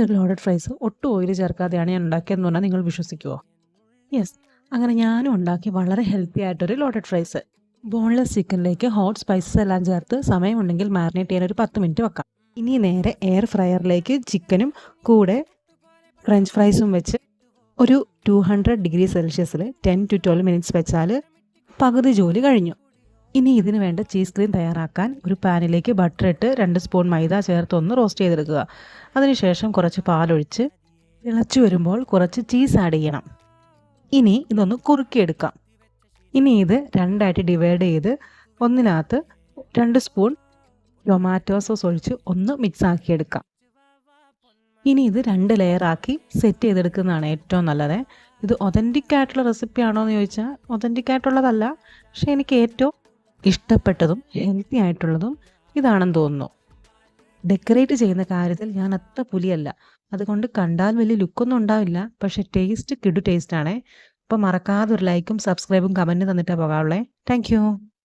ഒരു loaded fries ഒട്ടും oil ചേർക്കാതെയാണ് ഞാൻ ഉണ്ടാക്കിയതെന്ന് പറഞ്ഞാൽ നിങ്ങൾ വിശ്വസിക്കുമോ? യെസ്, അങ്ങനെ ഞാനും ഉണ്ടാക്കി വളരെ ഹെൽത്തി ആയിട്ടൊരു ലോഡഡ് ഫ്രൈസ്. ബോൺലെസ് ചിക്കനിലേക്ക് ഹോട്ട് സ്പൈസസ് എല്ലാം ചേർത്ത് സമയമുണ്ടെങ്കിൽ മാരിനേറ്റ് ചെയ്യാൻ ഒരു 10 മിനിറ്റ് വെക്കാം. ഇനി നേരെ എയർ ഫ്രയറിലേക്ക് ചിക്കനും കൂടെ ഫ്രഞ്ച് ഫ്രൈസും വെച്ച് ഒരു 200°C 10 to 12 മിനിറ്റ്സ് വെച്ചാൽ പകുതി ജോലി കഴിഞ്ഞു. ഇനി ഇതിന് വേണ്ട ചീസ് ക്രീം തയ്യാറാക്കാൻ ഒരു പാനിലേക്ക് ബട്ടർ ഇട്ട് 2 സ്പൂൺ മൈദ ചേർത്ത് ഒന്ന് റോസ്റ്റ് ചെയ്തെടുക്കുക. അതിനുശേഷം കുറച്ച് പാലൊഴിച്ച് തിളച്ചു വരുമ്പോൾ കുറച്ച് ചീസ് ആഡ് ചെയ്യണം. ഇനി ഇതൊന്ന് കുറുക്കിയെടുക്കാം. ഇനി ഇത് രണ്ടായിട്ട് ഡിവൈഡ് ചെയ്ത് ഒന്നിനകത്ത് 2 സ്പൂൺ ടൊമാറ്റോ സോസ് ഒഴിച്ച് ഒന്ന് മിക്സ് ആക്കിയെടുക്കാം. ഇനി ഇത് 2 ലെയറാക്കി സെറ്റ് ചെയ്തെടുക്കുന്നതാണ് ഏറ്റവും നല്ലത്. ഇത് ഒതൻറ്റിക് ആയിട്ടുള്ള റെസിപ്പി ആണോ എന്ന് ചോദിച്ചാൽ ഒതൻറ്റിക് ആയിട്ടുള്ളതല്ല, പക്ഷേ എനിക്ക് ഏറ്റവും ഇഷ്ടപ്പെട്ടതും ഹെൽത്തി ആയിട്ടുള്ളതും ഇതാണെന്ന് തോന്നുന്നു. ഡെക്കറേറ്റ് ചെയ്യുന്ന കാര്യത്തിൽ ഞാൻ അത്ര പുലിയല്ല, അതുകൊണ്ട് കണ്ടാൽ വലിയ ലുക്കൊന്നും ഉണ്ടാവില്ല, പക്ഷേ ടേസ്റ്റ് കിടു ടേസ്റ്റാണേ. അപ്പോൾ മറക്കാതെ ഒരു ലൈക്കും സബ്സ്ക്രൈബും കമൻറ്റും തന്നിട്ടാണ് പോകാറുള്ളത്. Thank you.